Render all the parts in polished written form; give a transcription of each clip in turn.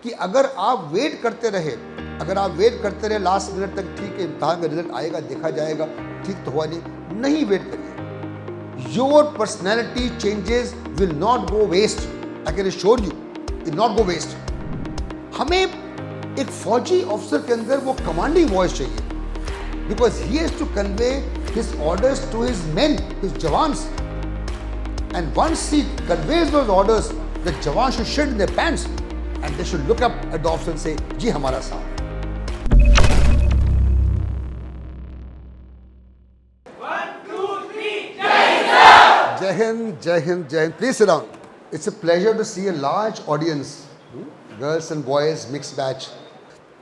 कि अगर आप वेट करते रहे लास्ट मिनट तक, ठीक है इम्तहान का रिजल्ट आएगा, देखा जाएगा, ठीक तो हुआ नहीं वेट करिए। Your personality changes will not go waste, I can assure you, will not go waste. हमें एक फौजी ऑफिसर के अंदर वो कमांडिंग वॉइस चाहिए, because he has to convey his orders to his men, his jawans, and once he conveys those orders, the jawan should shit in their pants and they should look up at the officer and say, जी हमारा साथ। जय हिंद, जय हिंद, जय Hind. Please sit down. It's a pleasure to see a large audience, girls and boys, mixed batch.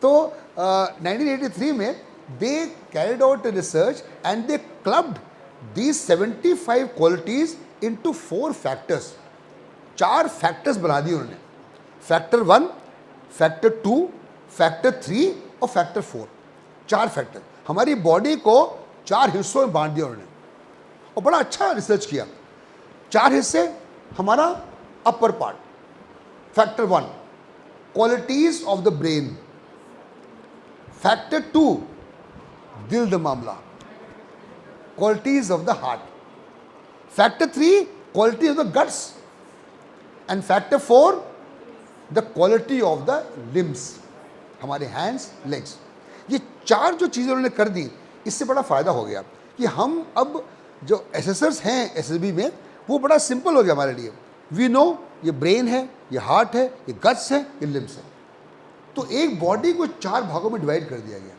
तो 1983 में they carried out a research and they clubbed these 75 qualities into 4 factors. 4 factors बना दिए उन्होंने। फैक्टर 1, फैक्टर 2, फैक्टर 3 और factor 4। 4 factor हमारी body को 4 हिस्सों में बांट दिया उन्होंने और बड़ा अच्छा रिसर्च किया। 4 हिस्से हमारा upper part. Factor 1 qualities of the brain, factor 2 दिल दिमाग, qualities of the heart, factor 3 quality of the guts, and factor 4 the quality of the limbs, हमारे हैंड्स, लेग्स। ये 4 जो चीज़ें उन्होंने कर दी, इससे बड़ा फ़ायदा हो गया कि हम अब जो एसेसर्स हैं एसएसबी में, वो बड़ा सिंपल हो गया हमारे लिए। वी नो ये ब्रेन है, ये हार्ट है, ये गट्स है, ये लिम्स है। तो एक बॉडी को 4 भागों में डिवाइड कर दिया गया,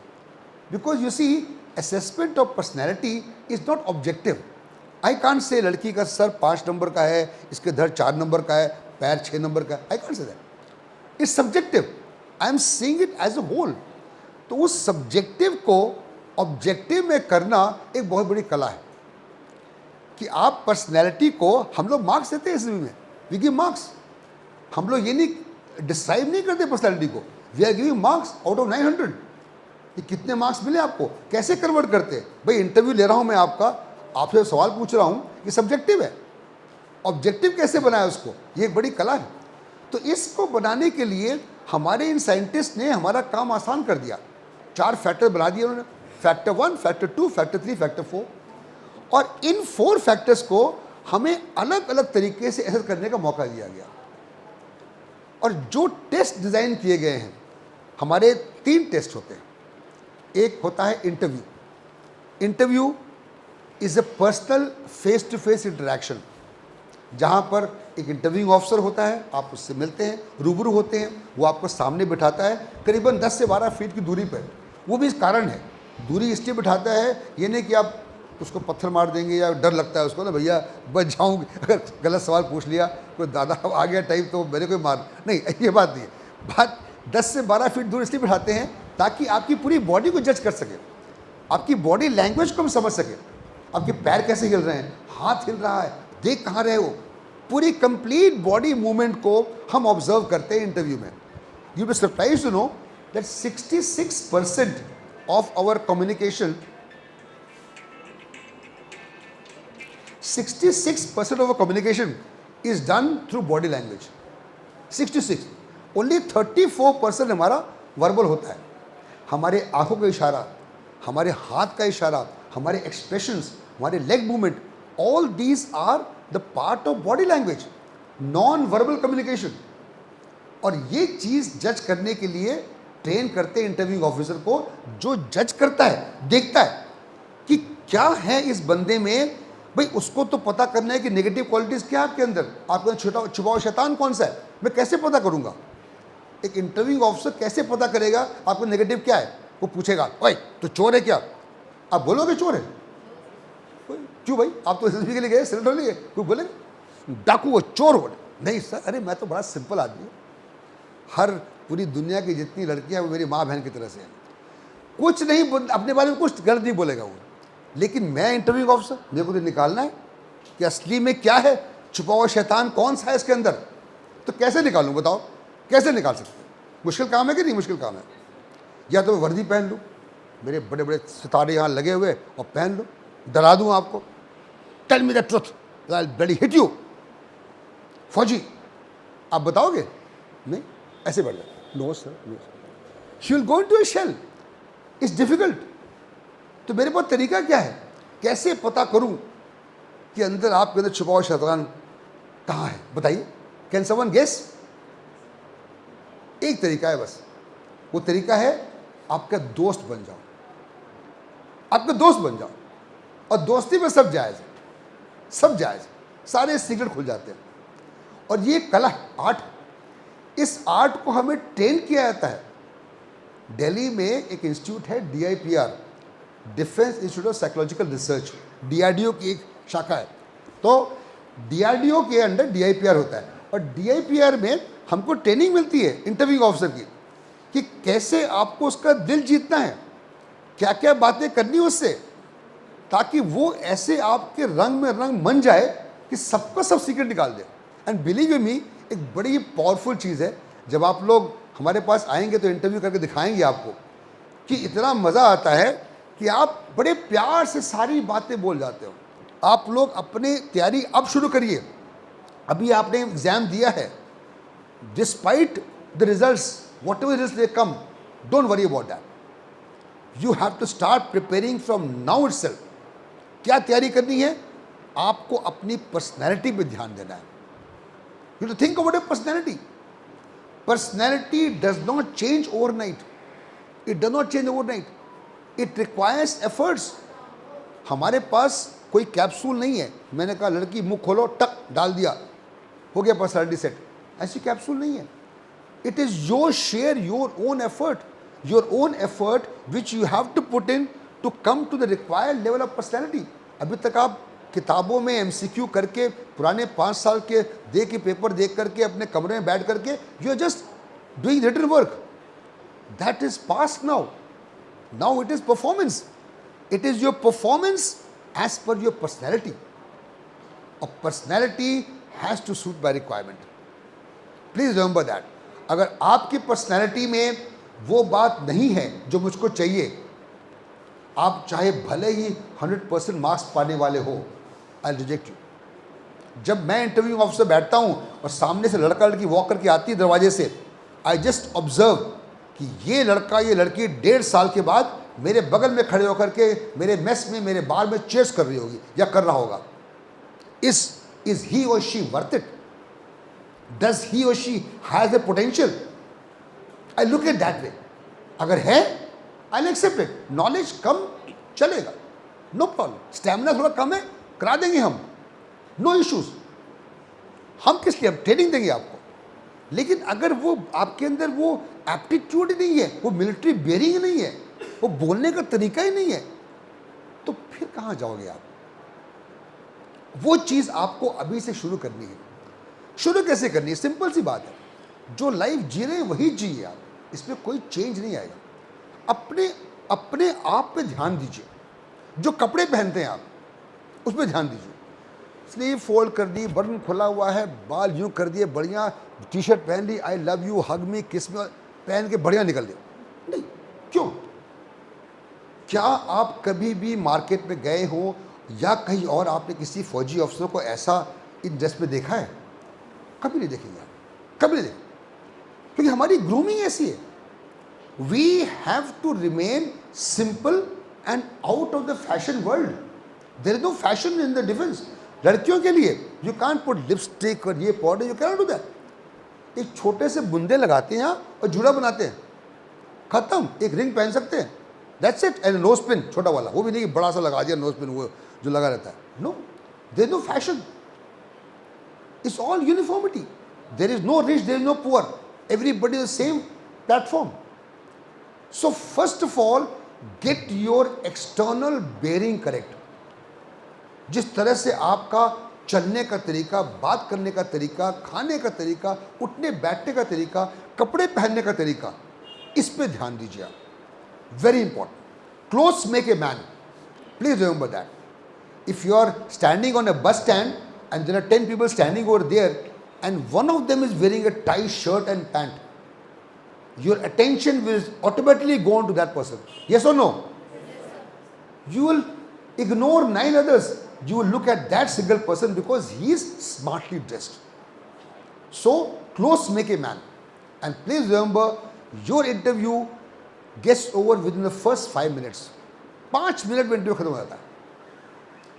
because you see assessment of personality is not objective. I can't say लड़की का सर 5 नंबर का है, इसके धड़ 4 नंबर का है, पैर 6 नंबर का है, I can't say that. It's subjective, I am seeing it as a whole. तो उस सब्जेक्टिव को ऑब्जेक्टिव में करना एक बहुत बड़ी कला है कि आप पर्सनैलिटी को, हम लोग मार्क्स देते हैं इसमें, वी गिव मार्क्स। हम लोग ये नहीं डिस्क्राइब नहीं करते पर्सनैलिटी को, we are giving marks out of 900। ये कितने मार्क्स मिले आपको, कैसे कन्वर्ट करते हैं? भाई इंटरव्यू ले रहा हूँ मैं आपका, आपसे सवाल पूछ रहा हूँ, ये सब्जेक्टिव है। ऑब्जेक्टिव कैसे बनाया उसको, ये एक बड़ी कला है। तो इसको बनाने के लिए हमारे इन साइंटिस्ट ने हमारा काम आसान कर दिया। 4 फैक्टर बना दिए उन्होंने, फैक्टर 1, फैक्टर 2, फैक्टर 3, फैक्टर 4। और इन 4 फैक्टर्स को हमें अलग अलग तरीके से एसेस करने का मौका दिया गया। और जो टेस्ट डिज़ाइन किए गए हैं, हमारे 3 टेस्ट होते हैं। एक होता है interview. Interview is a personal face to face interaction, जहाँ पर एक इंटरव्यूइंग ऑफिसर होता है, आप उससे मिलते हैं, रूबरू होते हैं, वो आपको सामने बिठाता है करीबन 10 से 12 फीट की दूरी पर। वो भी इस कारण है, दूरी इसलिए बिठाता है, ये नहीं कि आप उसको पत्थर मार देंगे या डर लगता है उसको ना, भैया बच जाऊँगी अगर गलत सवाल पूछ लिया, कोई दादा आ गया टाइप तो मेरे को मार, नहीं ये बात नहीं है। बात 10 से 12 फीट दूर इसलिए बिठाते हैं ताकि आपकी पूरी बॉडी को जज कर सके, आपकी बॉडी लैंग्वेज को हम समझ सके। आपके पैर कैसे हिल रहे हैं, हाथ हिल रहा है, देख कहाँ रहे हो, पूरी कंप्लीट बॉडी मूवमेंट को हम ऑब्जर्व करते हैं इंटरव्यू में। You be surprised to know that 66% of our communication 66% of our communication is done through body language. 66, only 34% हमारा वर्बल होता है। हमारे आंखों का इशारा, हमारे हाथ का इशारा, हमारे एक्सप्रेशंस, हमारे leg movement, all these are the part of body language, non verbal communication. और ये चीज़ जज करने के लिए ट्रेन करते हैं इंटरव्यूइंग ऑफिसर को, जो जज करता है, देखता है कि क्या है इस बंदे में। भाई उसको तो पता करना है कि नेगेटिव क्वालिटीज़ क्या है आपके अंदर, आपके अंदर छुपा हुआ शैतान कौन सा है, मैं कैसे पता करूंगा? एक इंटरव्यूइंग ऑफिसर कैसे पता करेगा आपको नेगेटिव क्या है? वो पूछेगा, ओए तो चोर है क्या? आप बोलोगे चोर है? क्यों भाई, आप तो एसएसबी के लिए गए, सिलेक्ट होने गए, कोई बोलेंगे डाकू हो, चोर हो? नहीं सर, अरे मैं तो बड़ा सिंपल आदमी हूँ, हर पूरी दुनिया की जितनी लड़कियाँ वो मेरी माँ बहन की तरह से हैं, कुछ नहीं, अपने बारे में कुछ गलत नहीं बोलेगा वो। लेकिन मैं इंटरव्यू ऑफिसर, मेरे को तो निकालना है कि असली में क्या है, छुपा हुआ शैतान कौन सा है इसके अंदर। तो कैसे निकालूं, बताओ कैसे निकाल सकते हैं? मुश्किल काम है कि नहीं मुश्किल काम है? या तो वर्दी पहन लूँ, मेरे बड़े बड़े सितारे यहाँ लगे हुए, और पहन लो, डरा दूँ आपको, tell me the truth, I will bloody hit you. फौजी आप बताओगे? नहीं, ऐसे बढ़ जाए, no sir, no sir, she will go into a shell. It's difficult. तो मेरे पास तरीका क्या है, कैसे पता करूं कि अंदर आपके अंदर छुपा हुआ शैतान कहाँ है? बताइए, कैन समवन गेस? एक तरीका है बस, वो तरीका है आपका दोस्त बन जाओ. आपका दोस्त बन जाओ, और दोस्ती में सब जायज़ है, सब जायज़ है, सारे सीक्रेट खुल जाते हैं. और ये कला आर्ट, इस आर्ट को हमें ट्रेन किया जाता है. दिल्ली में एक इंस्टीट्यूट है DIPR, defence institute of psychological research, DRDO की एक शाखा है. तो DRDO के अंडर DIPR होता है, और DIPR में हमको ट्रेनिंग मिलती है इंटरव्यू ऑफिसर की, कि कैसे आपको उसका दिल जीतना है, क्या क्या बातें करनी उससे, ताकि वो ऐसे आपके रंग में रंग मन जाए कि सबका सब सीक्रेट निकाल दे. एंड बिलीव यू मी, एक बड़ी पावरफुल चीज़ है. जब आप लोग हमारे पास आएंगे तो इंटरव्यू करके दिखाएंगे आपको कि इतना मज़ा आता है कि आप बड़े प्यार से सारी बातें बोल जाते हो. आप लोग अपनी तैयारी अब शुरू करिए. अभी आपने एग्ज़ाम दिया है, despite the results, whatever result they come, don't worry about that. You have to start preparing from now itself. क्या तैयारी करनी है? आपको अपनी पर्सनैलिटी पे ध्यान देना है. You to think about your personality. Personality does not change overnight. It does not change overnight. It requires efforts. हमारे पास कोई कैप्सूल नहीं है, मैंने कहा लड़की मुंह खोलो, टक डाल दिया, हो गया पर्सनैलिटी सेट. ऐसी कैप्सूल नहीं है. It is your share, your own effort, your own effort which you have to put in to come to the required level of personality. अभी तक आप किताबों में MCQ करके, पुराने 5 साल के दे के पेपर देख करके, अपने कमरे में बैठ करके, you are just doing written work. That is past now. Now it is performance. It is your performance as per your personality. और personality has to suit by requirement. Please remember that. अगर आपकी personality में वो बात नहीं है जो मुझको चाहिए, आप चाहे भले ही 100% मार्क्स पाने वाले हो, आई रिजेक्ट यू. जब मैं इंटरव्यू ऑफिसर बैठता हूँ और सामने से लड़का लड़की वॉक करके आती है दरवाजे से, आई जस्ट ऑब्जर्व कि ये लड़का ये लड़की 1.5 साल के बाद मेरे बगल में खड़े होकर के मेरे मेस में, मेरे बार में चेयर्स कर रही होगी या कर रहा होगा. Is he or she worth it? Does he or she has the potential? I look at that way. अगर है, आई एक्सेप्ट इट. नॉलेज कम चलेगा, नो प्रॉब्लम. स्टैमिना थोड़ा कम है, करा देंगे हम, नो इश्यूज. हम किस लिए, हम ट्रेनिंग देंगे आपको. लेकिन अगर वो आपके अंदर वो एप्टीट्यूड ही नहीं है, वो मिलिट्री बेयरिंग नहीं है, वो बोलने का तरीका ही नहीं है, तो फिर कहाँ जाओगे आप? वो चीज़ आपको अभी से शुरू करनी है. शुरू कैसे करनी है? सिंपल सी बात है. जो लाइफ जी रहे हैं वही जिए आप, इसमें कोई चेंज नहीं आएगा. अपने अपने आप पे ध्यान दीजिए. जो कपड़े पहनते हैं आप, उस पर ध्यान दीजिए. स्लीव फोल्ड कर दी, बटन खुला हुआ है, बाल यूँ कर दिए, बढ़िया टी-शर्ट पहन ली, आई लव यू, हग मी, किस में पहन के बढ़िया निकल गए. नहीं, क्यों? क्या आप कभी भी मार्केट में गए हो या कहीं और आपने किसी फौजी अफसर को ऐसा इन ड्रेस में देखा है? कभी नहीं देखेंगे आप, कभी नहीं देखेंगे. क्योंकि हमारी ग्रूमिंग ऐसी है. We have to remain simple and out of the fashion world. There is no fashion in the defence. लड़कियों के लिए यू कांट पुट लिपस्टिक और ये powder, you can do that. एक छोटे से बुंदे लगाते हैं और जुड़ा बनाते हैं, खत्म. एक रिंग पहन सकते हैं, that's it. And nose pin छोटा वाला, वो भी नहीं कि बड़ा सा लगा दिया नोज पिन, वो जो लगा रहता है. No, there is no fashion. It's all uniformity. There is no rich, there is no poor, everybody is the same platform. So first of all, get your external bearing correct. जिस तरह से आपका चलने का तरीका, बात करने का तरीका, खाने का तरीका, उठने बैठने का तरीका, कपड़े पहनने का तरीका, इस पे ध्यान दीजिए आप. Very important. Clothes make a man. Please remember that. If you are standing on a bus stand and there are 10 people standing over there and one of them is wearing a tight shirt and pant, your attention will automatically go on to that person. Yes or no? You will ignore 9 others. You will look at that single person because he is smartly dressed. So clothes make a man. And please remember, your interview gets over within the first 5 minutes. 5 minute में interview खत्म हो जाता है.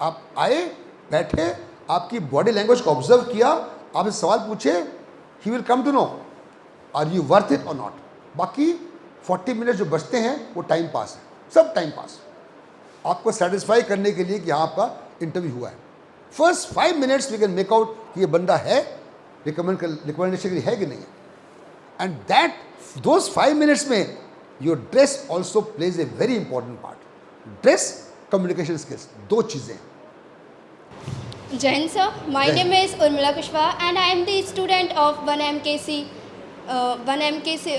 आप आए, बैठे, आपकी body language को ऑब्जर्व किया, आपसे सवाल पूछे, he will come to know are you worth it और नॉट. बाकी 40 मिनट जो बचते हैं वो टाइम पास है, सब टाइम पास, आपको सेटिस्फाई करने के लिए कि हाँ आपका इंटरव्यू हुआ है. First 5 minutes we can make out कि ये बंदा है, रिकमेंडेशन के लिए है कि नहीं है. एंड दैट दोज 5 मिनट्स में your dress also plays a very important part. Dress, communication skills, 2 चीज़ें. Jain sir, my Jain. name is Urmila Kushwaha and I am the student of 1MKC, 1MKC,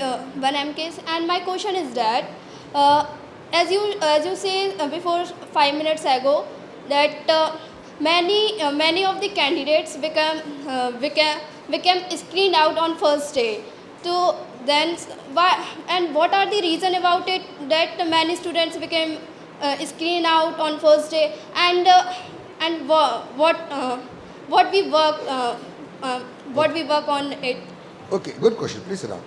and my question is that as you say before 5 minutes ago that many of the candidates became screened out on first day. So then why and what are the reason about it that many students became screened out on first day, and what we work on it. Okay, good question. Please sit down.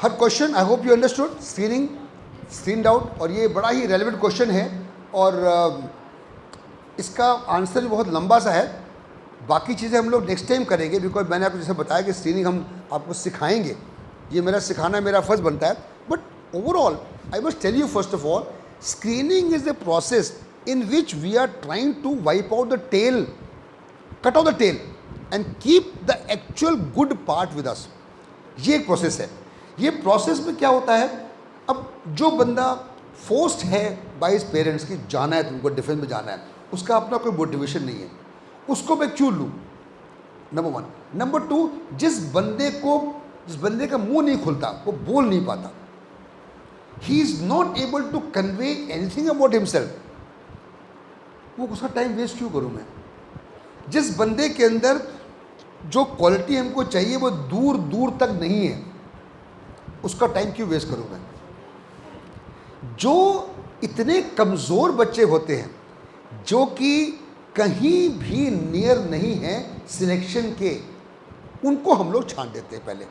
Her question I hope you understood. Screened out, और ये बड़ा ही relevant question है और इसका answer भी बहुत लंबा सा है. बाकी चीज़ें हम लोग नेक्स्ट टाइम करेंगे, बिकॉज मैंने आपको जैसे बताया कि स्क्रीनिंग हम आपको सिखाएंगे. ये मेरा सिखाना मेरा फ़र्ज़ बनता है. But overall I must tell you first of all, screening is the process in which we are trying to wipe out the tail, cut out the tail and keep the actual good part with us. ये एक process है. ये process में क्या होता है, अब जो बंदा फोर्स्ड है बाय हिज पेरेंट्स कि जाना है तुमको, डिफेंस में जाना है, उसका अपना कोई मोटिवेशन नहीं है, उसको मैं क्यों लूँ, नंबर 1. नंबर 2, जिस बंदे का मुंह नहीं खुलता, वो बोल नहीं पाता, he is not able to convey anything about himself, वो उसका टाइम वेस्ट क्यों करूं मैं. जिस बंदे के अंदर जो क्वालिटी हमको चाहिए वो दूर दूर तक नहीं है, उसका टाइम क्यों वेस्ट करूं मैं. जो इतने कमज़ोर बच्चे होते हैं जो कि कहीं भी नियर नहीं हैं सिलेक्शन के, उनको हम लोग छांट देते हैं पहले.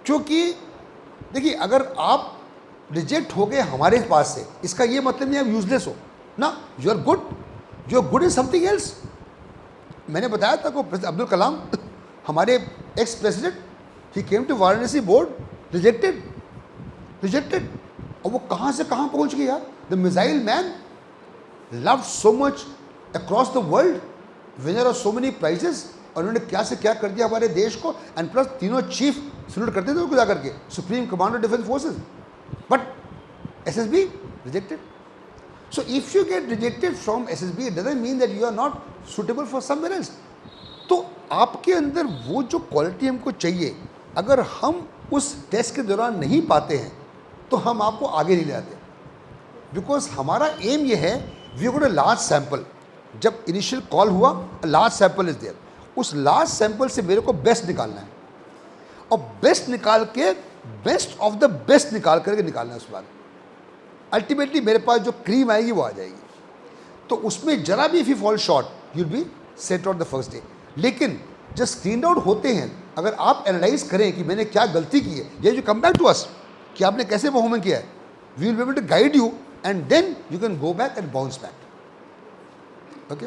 क्योंकि देखिए, अगर आप रिजेक्ट हो गए हमारे पास से, इसका ये मतलब नहीं आप यूजलेस हो ना. You are good in something else. मैंने बताया था को अब्दुल कलाम हमारे ex president, he came to Varanasi board, rejected, और वो कहाँ से कहाँ पहुँच गया. The missile man, loved so much across the world, winner of so many prizes, और उन्होंने क्या से क्या कर दिया हमारे देश को. एंड प्लस तीनों चीफ सल्यूट करते थे उनको जा करके, supreme commander defence forces. But SSB rejected. So if you get rejected from SSB, it doesn't mean that you are not suitable for somewhere else. तो आपके अंदर वो जो क्वालिटी हमको चाहिए, अगर हम उस टेस्ट के दौरान नहीं पाते हैं तो हम आपको आगे नहीं ले जाते. बिकॉज हमारा एम ये है, we got a large sample. जब इनिशियल कॉल हुआ, लार्ज सैम्पल इज देयर, उस लार्ज सैम्पल से मेरे को बेस्ट निकालना है, और बेस्ट निकाल के बेस्ट ऑफ द बेस्ट निकाल करके निकालना है. उसके बाद अल्टीमेटली मेरे पास जो क्रीम आएगी वो आ जाएगी. तो उसमें जरा भी if you fall short, you will be set out the first day. लेकिन जब स्क्रीन आउट होते हैं, अगर आप एनालाइज करें कि मैंने क्या गलती की है, ये जो कम बैक टू अस कि आपने कैसे परफॉर्मेंस किया है, we will be able to guide you and then you can go back and bounce back. Okay.